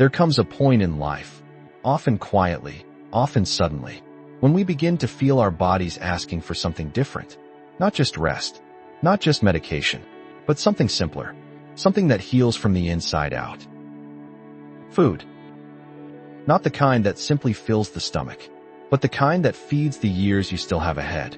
There comes a point in life, often quietly, often suddenly, when we begin to feel our bodies asking for something different. Not just rest, not just medication, but something simpler, something that heals from the inside out. Food. Not the kind that simply fills the stomach, but the kind that feeds the years you still have ahead.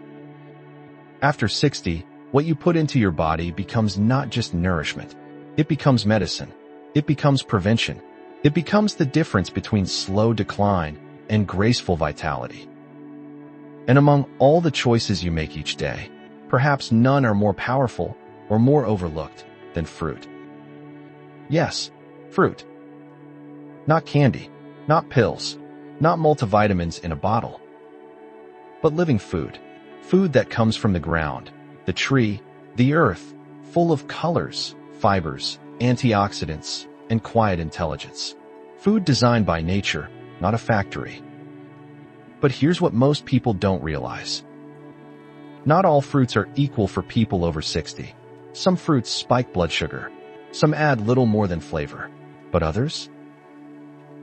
After 60, what you put into your body becomes not just nourishment. It becomes medicine. It becomes prevention. It becomes the difference between slow decline and graceful vitality. And among all the choices you make each day, perhaps none are more powerful or more overlooked than fruit. Yes, fruit. Not candy, not pills, not multivitamins in a bottle, but living food. Food that comes from the ground, the tree, the earth, full of colors, fibers, antioxidants, and quiet intelligence. Food designed by nature, not a factory. But here's what most people don't realize. Not all fruits are equal for people over 60. Some fruits spike blood sugar. Some add little more than flavor. But others?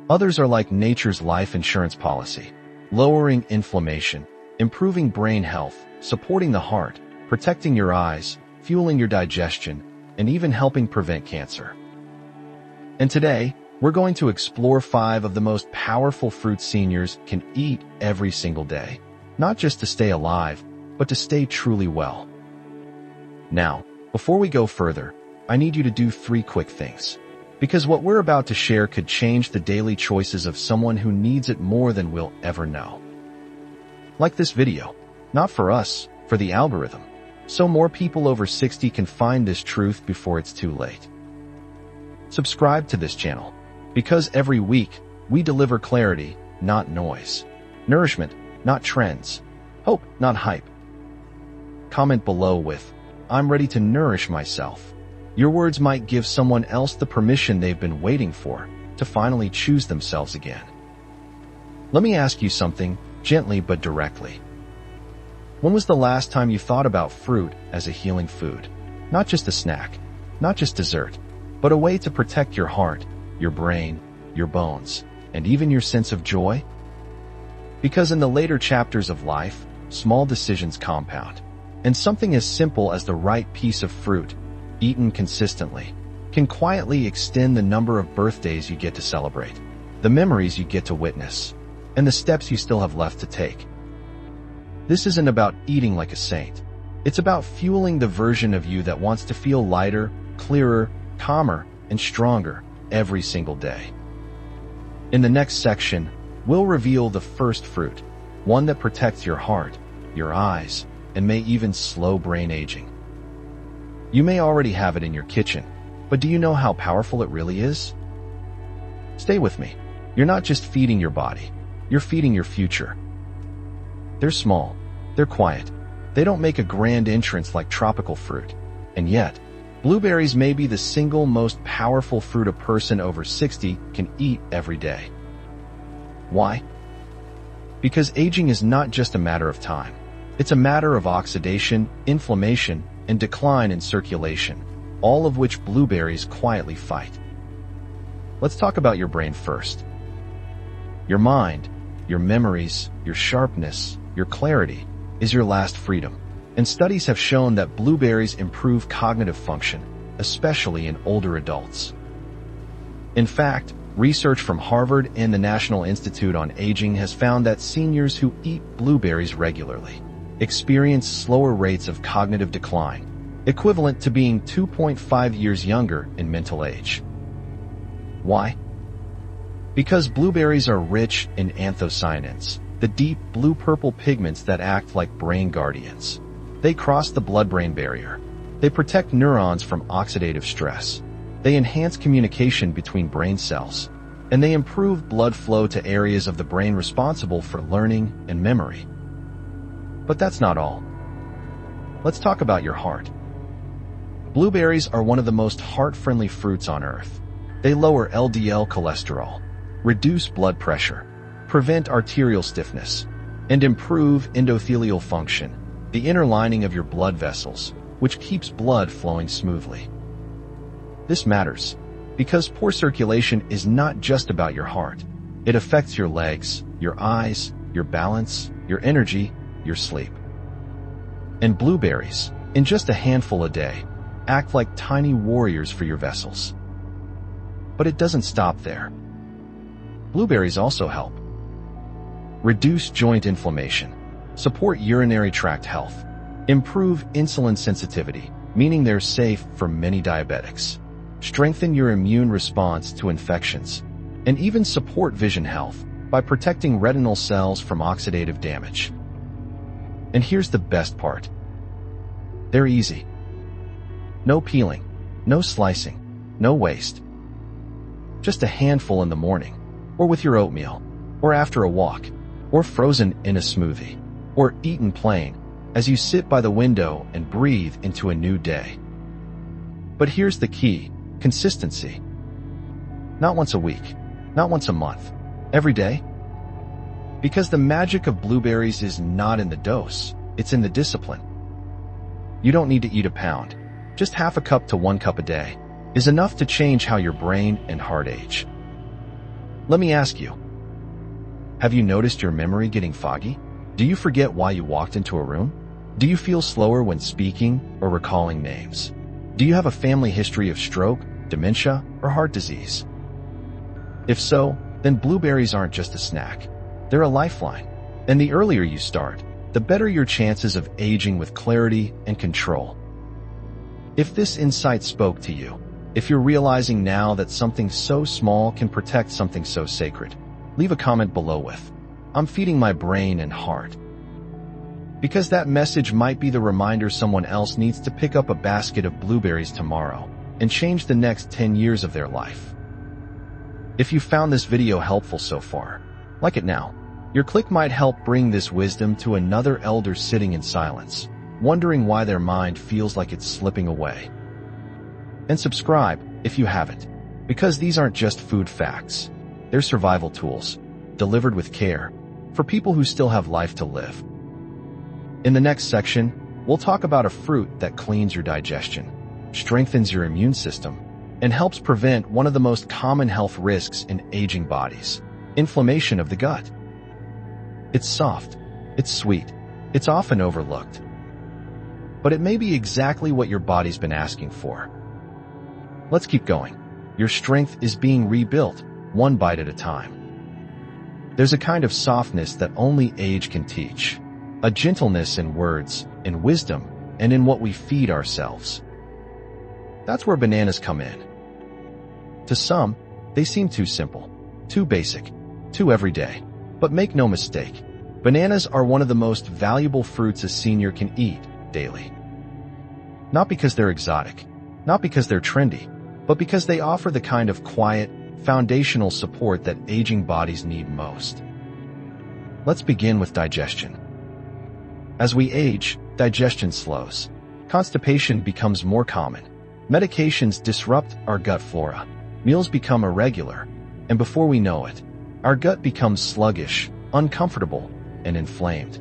Others are like nature's life insurance policy, lowering inflammation, improving brain health, supporting the heart, protecting your eyes, fueling your digestion, and even helping prevent cancer. And today, we're going to explore 5 of the most powerful fruits seniors can eat every single day, not just to stay alive, but to stay truly well. Now, before we go further, I need you to do 3 quick things, because what we're about to share could change the daily choices of someone who needs it more than we'll ever know. Like this video, not for us, for the algorithm, so more people over 60 can find this truth before it's too late. Subscribe to this channel, because every week, we deliver clarity, not noise. Nourishment, not trends. Hope, not hype. Comment below with, "I'm ready to nourish myself." Your words might give someone else the permission they've been waiting for to finally choose themselves again. Let me ask you something, gently but directly. When was the last time you thought about fruit as a healing food? Not just a snack, not just dessert, but a way to protect your heart, your brain, your bones, and even your sense of joy? Because in the later chapters of life, small decisions compound, and something as simple as the right piece of fruit, eaten consistently, can quietly extend the number of birthdays you get to celebrate, the memories you get to witness, and the steps you still have left to take. This isn't about eating like a saint. It's about fueling the version of you that wants to feel lighter, clearer, calmer, and stronger every single day. In the next section, we'll reveal the first fruit, one that protects your heart, your eyes, and may even slow brain aging. You may already have it in your kitchen, but do you know how powerful it really is? Stay with me. You're not just feeding your body, you're feeding your future. They're small, they're quiet, they don't make a grand entrance like tropical fruit, and yet, blueberries may be the single most powerful fruit a person over 60 can eat every day. Why? Because aging is not just a matter of time. It's a matter of oxidation, inflammation, and decline in circulation, all of which blueberries quietly fight. Let's talk about your brain first. Your mind, your memories, your sharpness, your clarity is your last freedom. And studies have shown that blueberries improve cognitive function, especially in older adults. In fact, research from Harvard and the National Institute on Aging has found that seniors who eat blueberries regularly experience slower rates of cognitive decline, equivalent to being 2.5 years younger in mental age. Why? Because blueberries are rich in anthocyanins, the deep blue-purple pigments that act like brain guardians. They cross the blood-brain barrier. They protect neurons from oxidative stress. They enhance communication between brain cells. And they improve blood flow to areas of the brain responsible for learning and memory. But that's not all. Let's talk about your heart. Blueberries are one of the most heart-friendly fruits on earth. They lower LDL cholesterol, reduce blood pressure, prevent arterial stiffness, and improve endothelial function, the inner lining of your blood vessels, which keeps blood flowing smoothly. This matters Because poor circulation is not just about your heart. It affects your legs, your eyes, your balance, your energy, your sleep. And blueberries, in just a handful a day, act like tiny warriors for your vessels. But it doesn't stop there. Blueberries also help reduce joint inflammation, support urinary tract health, improve insulin sensitivity, meaning they're safe for many diabetics, strengthen your immune response to infections, and even support vision health by protecting retinal cells from oxidative damage. And here's the best part. They're easy. No peeling, no slicing, no waste. Just a handful in the morning, or with your oatmeal, or after a walk, or frozen in a smoothie, or eaten plain as you sit by the window and breathe into a new day. But here's the key: consistency. Not once a week, not once a month, every day. Because the magic of blueberries is not in the dose, it's in the discipline. You don't need to eat a pound. Just half a cup to 1 cup a day is enough to change how your brain and heart age. Let me ask you, have you noticed your memory getting foggy? Do you forget why you walked into a room? Do you feel slower when speaking or recalling names? Do you have a family history of stroke, dementia, or heart disease? If so, then blueberries aren't just a snack. They're a lifeline. And the earlier you start, the better your chances of aging with clarity and control. If this insight spoke to you, if you're realizing now that something so small can protect something so sacred, leave a comment below with, "I'm feeding my brain and heart." Because that message might be the reminder someone else needs to pick up a basket of blueberries tomorrow and change the next 10 years of their life. If you found this video helpful so far, like it now. Your click might help bring this wisdom to another elder sitting in silence, wondering why their mind feels like it's slipping away. And subscribe if you haven't, because these aren't just food facts. They're survival tools, delivered with care, for people who still have life to live. In the next section, we'll talk about a fruit that cleans your digestion, strengthens your immune system, and helps prevent one of the most common health risks in aging bodies: inflammation of the gut. It's soft, it's sweet, it's often overlooked. But it may be exactly what your body's been asking for. Let's keep going. Your strength is being rebuilt, one bite at a time. There's a kind of softness that only age can teach, a gentleness in words, in wisdom, and in what we feed ourselves. That's where bananas come in. To some, they seem too simple, too basic, too everyday. But make no mistake, bananas are one of the most valuable fruits a senior can eat daily. Not because they're exotic, not because they're trendy, but because they offer the kind of quiet, foundational support that aging bodies need most. Let's begin with digestion. As we age, digestion slows. Constipation becomes more common. Medications disrupt our gut flora. Meals become irregular. And before we know it, our gut becomes sluggish, uncomfortable, and inflamed.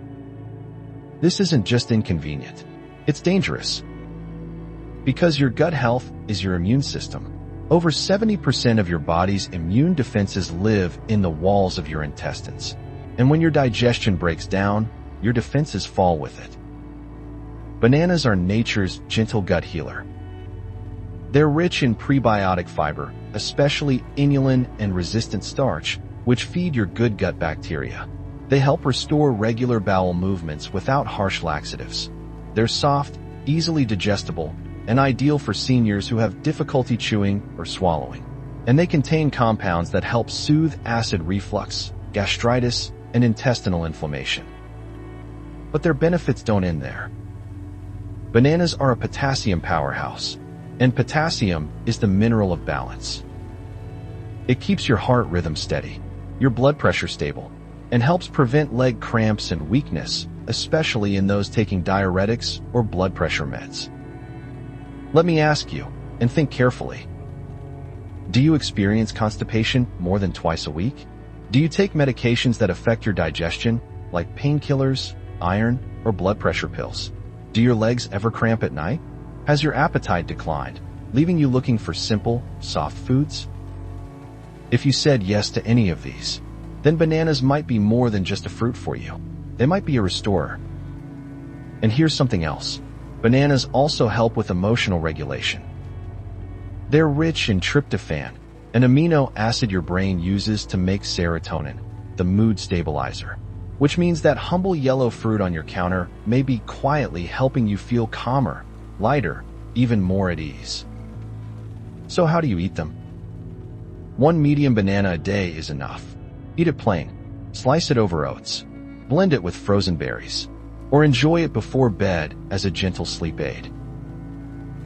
This isn't just inconvenient. It's dangerous. Because your gut health is your immune system. Over 70% of your body's immune defenses live in the walls of your intestines. And when your digestion breaks down, your defenses fall with it. Bananas are nature's gentle gut healer. They're rich in prebiotic fiber, especially inulin and resistant starch, which feed your good gut bacteria. They help restore regular bowel movements without harsh laxatives. They're soft, easily digestible, and ideal for seniors who have difficulty chewing or swallowing. And they contain compounds that help soothe acid reflux, gastritis, and intestinal inflammation. But their benefits don't end there. Bananas are a potassium powerhouse, and potassium is the mineral of balance. It keeps your heart rhythm steady, your blood pressure stable, and helps prevent leg cramps and weakness, especially in those taking diuretics or blood pressure meds. Let me ask you, and think carefully. Do you experience constipation more than twice a week? Do you take medications that affect your digestion, like painkillers, iron, or blood pressure pills? Do your legs ever cramp at night? Has your appetite declined? leaving you looking for simple, soft foods? If you said yes to any of these, then bananas might be more than just a fruit for you. They might be a restorer. And here's something else. Bananas also help with emotional regulation. They're rich in tryptophan, an amino acid your brain uses to make serotonin, the mood stabilizer, which means that humble yellow fruit on your counter may be quietly helping you feel calmer, lighter, even more at ease. So how do you eat them? One medium banana a day is enough. Eat it plain, slice it over oats, blend it with frozen berries, or enjoy it before bed as a gentle sleep aid.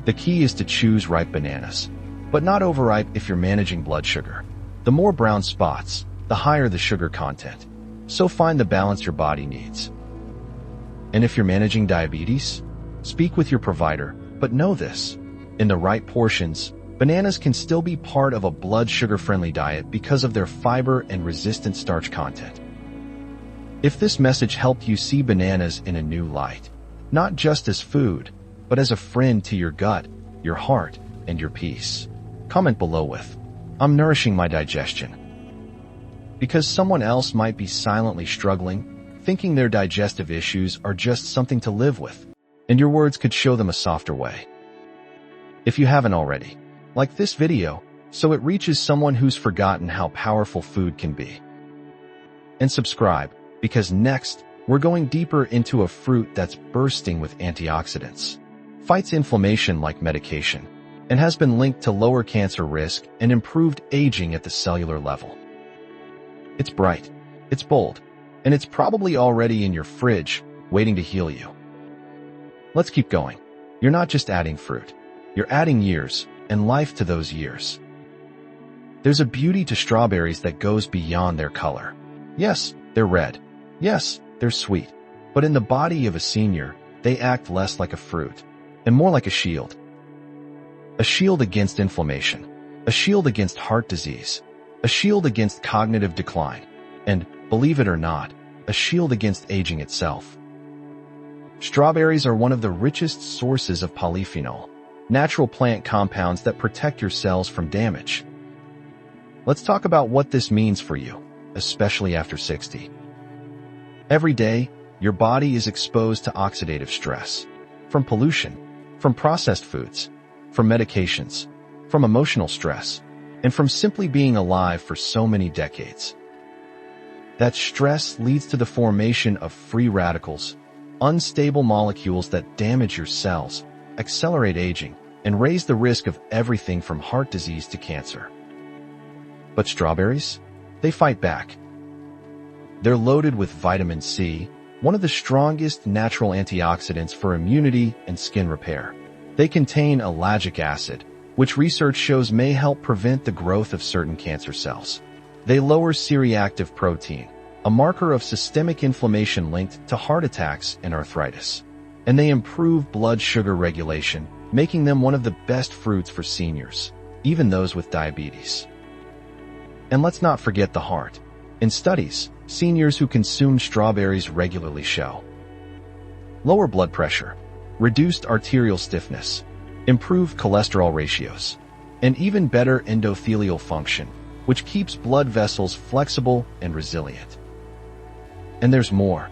The key is to choose ripe bananas, but not overripe if you're managing blood sugar. The more brown spots, the higher the sugar content. So find the balance your body needs. And if you're managing diabetes, speak with your provider, but know this. In the right portions, bananas can still be part of a blood sugar-friendly diet because of their fiber and resistant starch content. If this message helped you see bananas in a new light, not just as food, but as a friend to your gut, your heart, and your peace, comment below with, "I'm nourishing my digestion." Because someone else might be silently struggling, thinking their digestive issues are just something to live with, and your words could show them a softer way. If you haven't already, like this video, so it reaches someone who's forgotten how powerful food can be. And subscribe, because next, we're going deeper into a fruit that's bursting with antioxidants, fights inflammation like medication, and has been linked to lower cancer risk and improved aging at the cellular level. It's bright, it's bold, and it's probably already in your fridge, waiting to heal you. Let's keep going. You're not just adding fruit, you're adding years and life to those years. There's a beauty to strawberries that goes beyond their color. Yes, they're red. Yes, they're sweet. But in the body of a senior, they act less like a fruit and more like a shield. A shield against inflammation, a shield against heart disease, a shield against cognitive decline, and, believe it or not, a shield against aging itself. Strawberries are one of the richest sources of polyphenol, natural plant compounds that protect your cells from damage. Let's talk about what this means for you, especially after 60. Every day, your body is exposed to oxidative stress, from pollution, from processed foods, from medications, from emotional stress, and from simply being alive for so many decades. That stress leads to the formation of free radicals, unstable molecules that damage your cells, accelerate aging, and raise the risk of everything from heart disease to cancer. But strawberries? They fight back. They're loaded with vitamin C, one of the strongest natural antioxidants for immunity and skin repair. They contain ellagic acid, which research shows may help prevent the growth of certain cancer cells. They lower C-reactive protein, a marker of systemic inflammation linked to heart attacks and arthritis. And they improve blood sugar regulation, making them one of the best fruits for seniors, even those with diabetes. And let's not forget the heart. In studies, seniors who consume strawberries regularly show lower blood pressure, reduced arterial stiffness, improved cholesterol ratios, and even better endothelial function, which keeps blood vessels flexible and resilient. And there's more.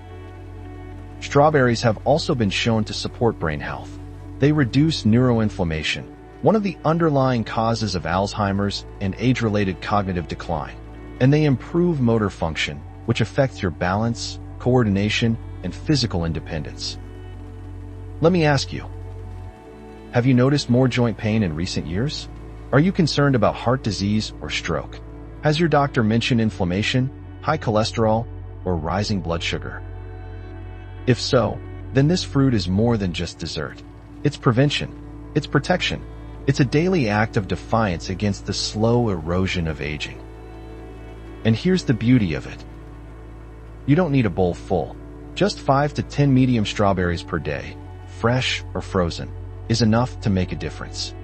Strawberries have also been shown to support brain health. They reduce neuroinflammation, one of the underlying causes of Alzheimer's and age-related cognitive decline. And they improve motor function, which affects your balance, coordination, and physical independence. Let me ask you, have you noticed more joint pain in recent years? Are you concerned about heart disease or stroke? Has your doctor mentioned inflammation, high cholesterol, or rising blood sugar? If so, then this fruit is more than just dessert. It's prevention. It's protection. It's a daily act of defiance against the slow erosion of aging. And here's the beauty of it. You don't need a bowl full. Just 5 to 10 medium strawberries per day, fresh or frozen, is enough to make a difference.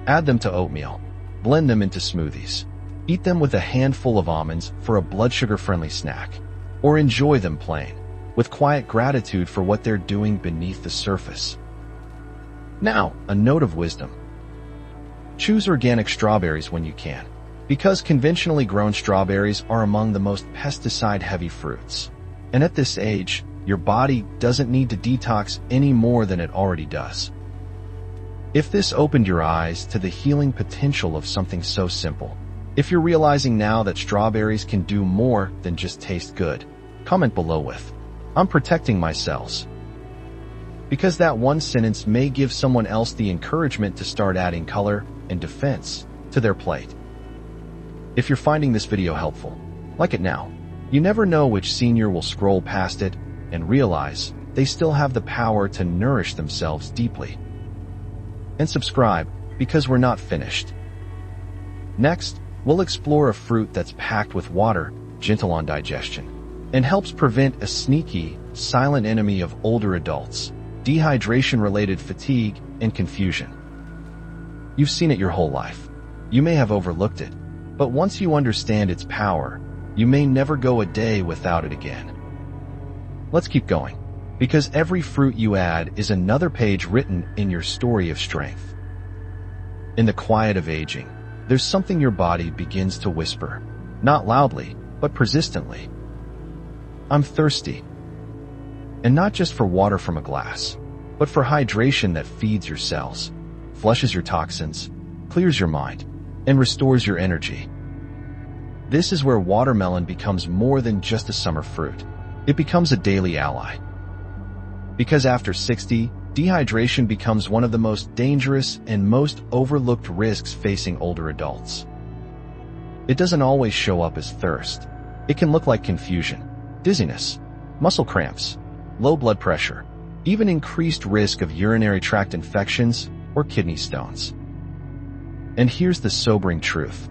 Add them to oatmeal. Blend them into smoothies. Eat them with a handful of almonds for a blood sugar-friendly snack. Or enjoy them plain, with quiet gratitude for what they're doing beneath the surface. Now, a note of wisdom. Choose organic strawberries when you can, because conventionally grown strawberries are among the most pesticide-heavy fruits. And at this age, your body doesn't need to detox any more than it already does. If this opened your eyes to the healing potential of something so simple, if you're realizing now that strawberries can do more than just taste good, comment below with, "I'm protecting my cells." Because that one sentence may give someone else the encouragement to start adding color and defense to their plate. If you're finding this video helpful, like it now. You never know which senior will scroll past it and realize they still have the power to nourish themselves deeply. And subscribe, because we're not finished. Next, we'll explore a fruit that's packed with water, gentle on digestion, and helps prevent a sneaky, silent enemy of older adults, dehydration-related fatigue and confusion. You've seen it your whole life. You may have overlooked it, but once you understand its power, you may never go a day without it again. Let's keep going, because every fruit you add is another page written in your story of strength. In the quiet of aging, there's something your body begins to whisper, not loudly, but persistently. "I'm thirsty." And not just for water from a glass, but for hydration that feeds your cells, flushes your toxins, clears your mind, and restores your energy. This is where watermelon becomes more than just a summer fruit. It becomes a daily ally. Because after 60, dehydration becomes one of the most dangerous and most overlooked risks facing older adults. It doesn't always show up as thirst. It can look like confusion, dizziness, muscle cramps, low blood pressure, even increased risk of urinary tract infections or kidney stones. And here's the sobering truth.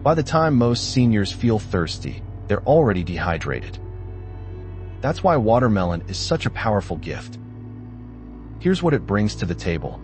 By the time most seniors feel thirsty, they're already dehydrated. That's why watermelon is such a powerful gift. Here's what it brings to the table.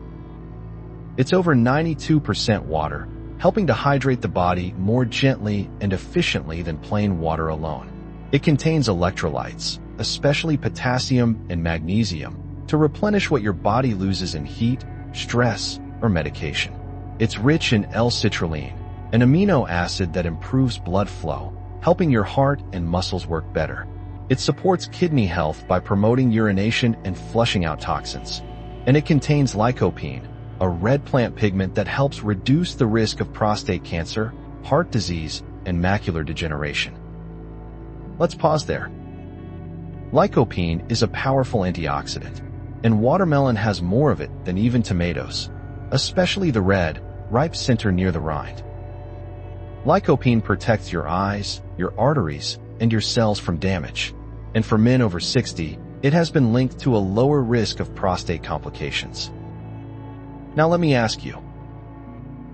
It's over 92% water, helping to hydrate the body more gently and efficiently than plain water alone. It contains electrolytes, especially potassium and magnesium, to replenish what your body loses in heat, stress, or medication. It's rich in L-citrulline, an amino acid that improves blood flow, helping your heart and muscles work better. It supports kidney health by promoting urination and flushing out toxins. And it contains lycopene, a red plant pigment that helps reduce the risk of prostate cancer, heart disease, and macular degeneration. Let's pause there. Lycopene is a powerful antioxidant, and watermelon has more of it than even tomatoes, especially the red, ripe center near the rind. Lycopene protects your eyes, your arteries, and your cells from damage. And for men over 60, it has been linked to a lower risk of prostate complications. Now let me ask you,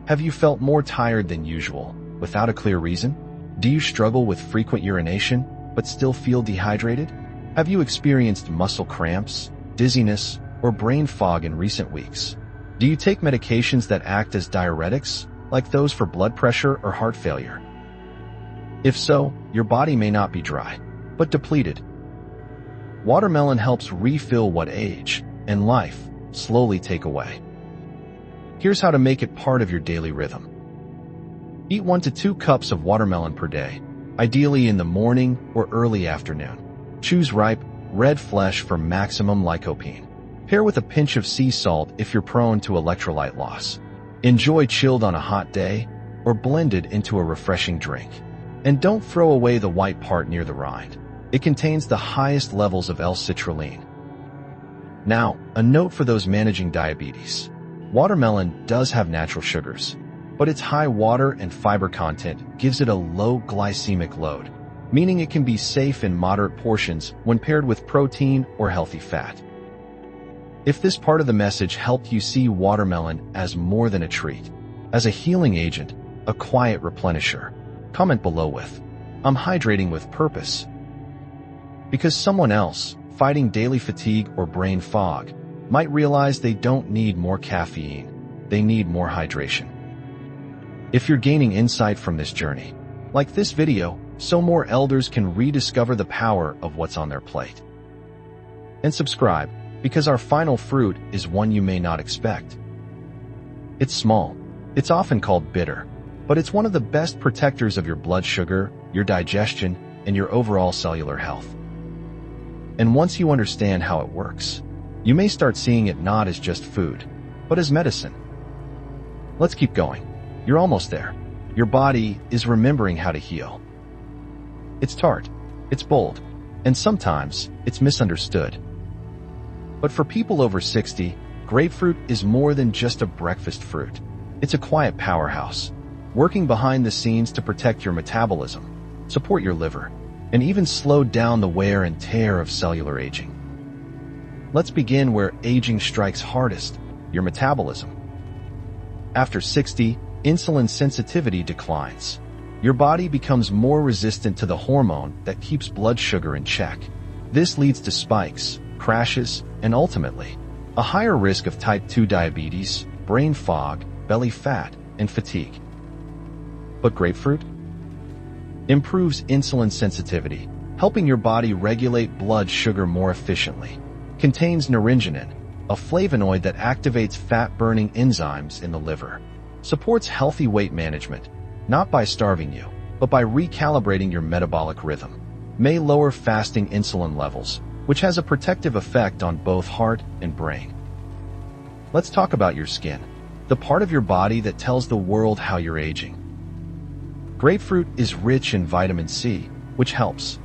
have you felt more tired than usual without a clear reason? Do you struggle with frequent urination but still feel dehydrated? Have you experienced muscle cramps, dizziness, or brain fog in recent weeks? Do you take medications that act as diuretics, like those for blood pressure or heart failure? If so, your body may not be dry, but depleted. Watermelon helps refill what age and life slowly take away. Here's how to make it part of your daily rhythm. Eat 1 to 2 cups of watermelon per day, ideally in the morning or early afternoon. Choose ripe, red flesh for maximum lycopene. Pair with a pinch of sea salt if you're prone to electrolyte loss. Enjoy chilled on a hot day or blended into a refreshing drink. And don't throw away the white part near the rind. It contains the highest levels of L-citrulline. Now, a note for those managing diabetes. Watermelon does have natural sugars, but its high water and fiber content gives it a low glycemic load, meaning it can be safe in moderate portions when paired with protein or healthy fat. If this part of the message helped you see watermelon as more than a treat, as a healing agent, a quiet replenisher, comment below with, "I'm hydrating with purpose." Because someone else, fighting daily fatigue or brain fog, might realize they don't need more caffeine, they need more hydration. If you're gaining insight from this journey, like this video, so more elders can rediscover the power of what's on their plate. And subscribe, because our final fruit is one you may not expect. It's small, It's often called bitter, but it's one of the best protectors of your blood sugar, your digestion, and your overall cellular health. And once you understand how it works, you may start seeing it not as just food, but as medicine. Let's keep going. You're almost there. Your body is remembering how to heal. It's tart, it's bold, and sometimes it's misunderstood. But for people over 60, grapefruit is more than just a breakfast fruit. It's a quiet powerhouse, working behind the scenes to protect your metabolism, support your liver, and even slow down the wear and tear of cellular aging. Let's begin where aging strikes hardest, your metabolism. After 60, insulin sensitivity declines. Your body becomes more resistant to the hormone that keeps blood sugar in check. This leads to spikes, crashes, and ultimately, a higher risk of type 2 diabetes, brain fog, belly fat, and fatigue. But grapefruit improves insulin sensitivity, helping your body regulate blood sugar more efficiently. Contains nourish, a flavonoid that activates fat-burning enzymes in the liver. Supports healthy weight management, not by starving you, but by recalibrating your metabolic rhythm. May lower fasting insulin levels, which has a protective effect on both heart and brain. Let's talk about your skin, the part of your body that tells the world how you're aging. Grapefruit is rich in vitamin C, which helps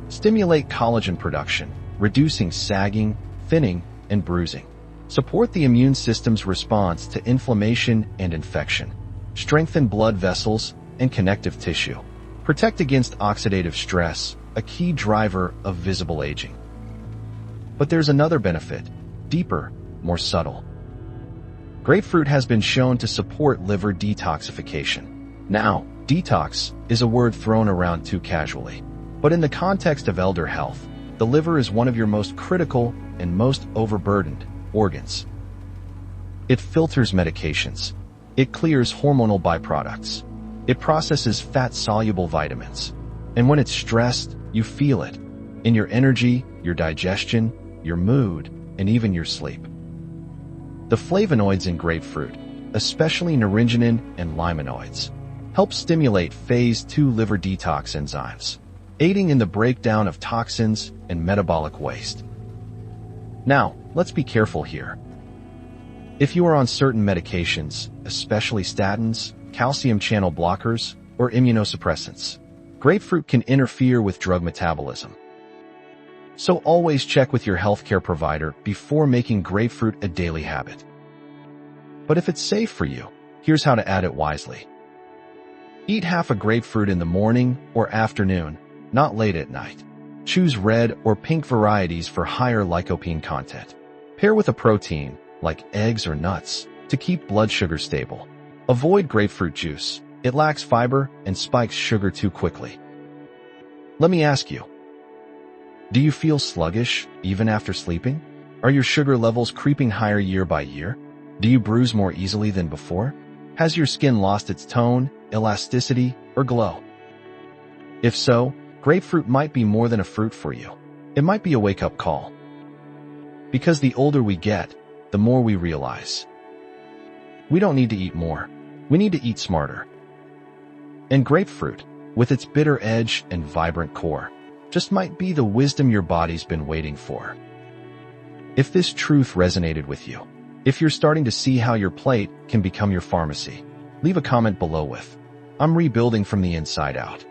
stimulate collagen production, reducing sagging, thinning, and bruising. Support the immune system's response to inflammation and infection. Strengthen blood vessels and connective tissue. Protect against oxidative stress, a key driver of visible aging. But there's another benefit, deeper, more subtle. Grapefruit has been shown to support liver detoxification. Now, detox is a word thrown around too casually. But in the context of elder health, the liver is one of your most critical and most overburdened organs. It filters medications. It clears hormonal byproducts. It processes fat-soluble vitamins. And when it's stressed, you feel it. In your energy, your digestion, your mood, and even your sleep. The flavonoids in grapefruit, especially nourishinin and limonoids, help stimulate phase 2 liver detox enzymes, aiding in the breakdown of toxins and metabolic waste. Now, let's be careful here. If you are on certain medications, especially statins, calcium channel blockers, or immunosuppressants, grapefruit can interfere with drug metabolism. So always check with your healthcare provider before making grapefruit a daily habit. But if it's safe for you, here's how to add it wisely. Eat half a grapefruit in the morning or afternoon, not late at night. Choose red or pink varieties for higher lycopene content. Pair with a protein, like eggs or nuts, to keep blood sugar stable. Avoid grapefruit juice. It lacks fiber and spikes sugar too quickly. Let me ask you, do you feel sluggish even after sleeping? Are your sugar levels creeping higher year by year? Do you bruise more easily than before? Has your skin lost its tone, elasticity, or glow? If so, grapefruit might be more than a fruit for you. It might be a wake-up call. Because the older we get, the more we realize. We don't need to eat more. We need to eat smarter. And grapefruit, with its bitter edge and vibrant core, just might be the wisdom your body's been waiting for. If this truth resonated with you, if you're starting to see how your plate can become your pharmacy, leave a comment below with, "I'm rebuilding from the inside out."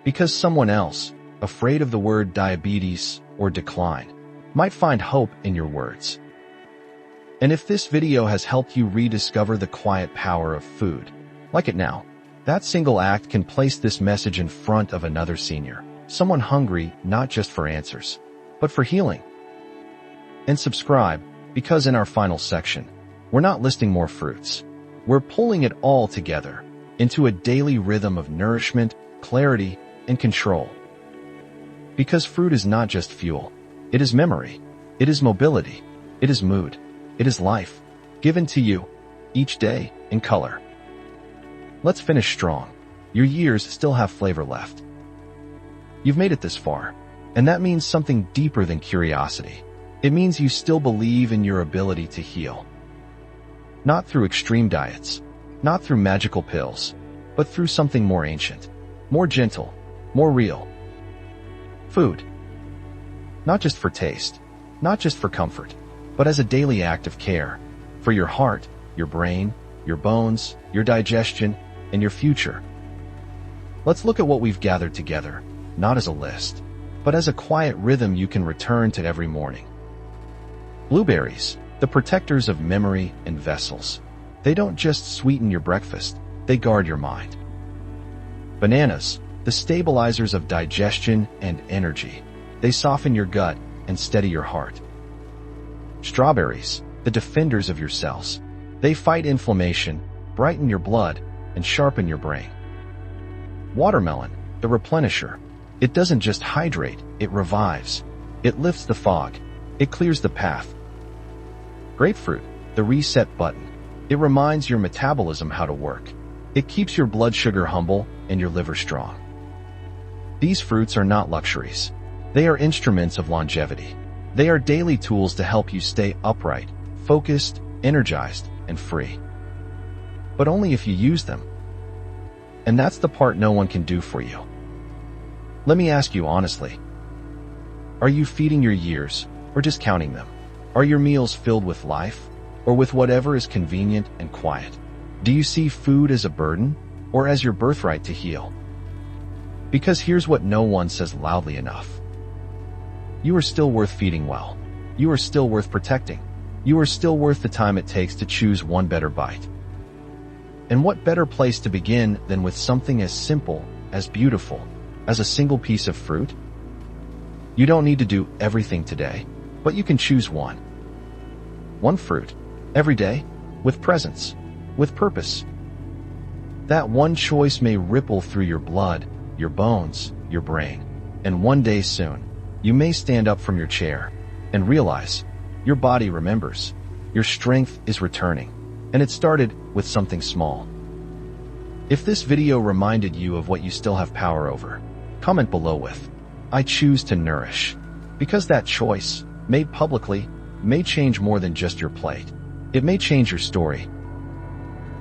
Because someone else, afraid of the word diabetes or decline, might find hope in your words. And if this video has helped you rediscover the quiet power of food, like it now, that single act can place this message in front of another senior, someone hungry not just for answers, but for healing. And subscribe, because in our final section, we're not listing more fruits. We're pulling it all together into a daily rhythm of nourishment, clarity, and control. Because fruit is not just fuel. It is memory. It is mobility. It is mood. It is life, given to you, each day, in color. Let's finish strong. Your years still have flavor left. You've made it this far, and that means something deeper than curiosity. It means you still believe in your ability to heal. Not through extreme diets, not through magical pills, but through something more ancient, more gentle, more real. Food. Not just for taste, not just for comfort, but as a daily act of care for your heart, your brain, your bones, your digestion, and your future. Let's look at what we've gathered together, not as a list, but as a quiet rhythm you can return to every morning. Blueberries, the protectors of memory and vessels. They don't just sweeten your breakfast, they guard your mind. Bananas, the stabilizers of digestion and energy. They soften your gut and steady your heart. Strawberries, the defenders of your cells. They fight inflammation, brighten your blood, and sharpen your brain. Watermelon, the replenisher. It doesn't just hydrate, it revives. It lifts the fog. It clears the path. Grapefruit, the reset button. It reminds your metabolism how to work. It keeps your blood sugar humble and your liver strong. These fruits are not luxuries. They are instruments of longevity. They are daily tools to help you stay upright, focused, energized, and free. But only if you use them. And that's the part no one can do for you. Let me ask you honestly. Are you feeding your years or just counting them? Are your meals filled with life or with whatever is convenient and quiet? Do you see food as a burden or as your birthright to heal? Because here's what no one says loudly enough. You are still worth feeding well. You are still worth protecting. You are still worth the time it takes to choose one better bite. And what better place to begin than with something as simple, as beautiful, as a single piece of fruit? You don't need to do everything today, but you can choose one. One fruit, every day, with presence, with purpose. That one choice may ripple through your blood, your bones, your brain, and one day soon, you may stand up from your chair and realize your body remembers, your strength is returning, and it started with something small. If this video reminded you of what you still have power over, comment below with, I choose to nourish. Because that choice, made publicly, may change more than just your plate. It may change your story.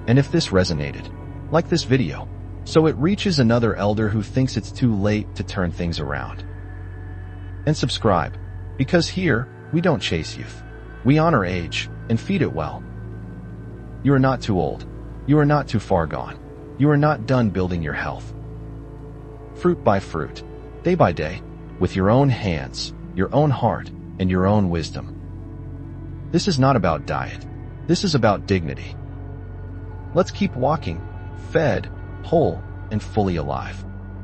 And if this resonated, like this video, so it reaches another elder who thinks it's too late to turn things around. And subscribe, because here, we don't chase youth. We honor age and feed it well. You are not too old. You are not too far gone. You are not done building your health. Fruit by fruit, day by day, with your own hands, your own heart, and your own wisdom. This is not about diet. This is about dignity. Let's keep walking, fed, whole, and fully alive.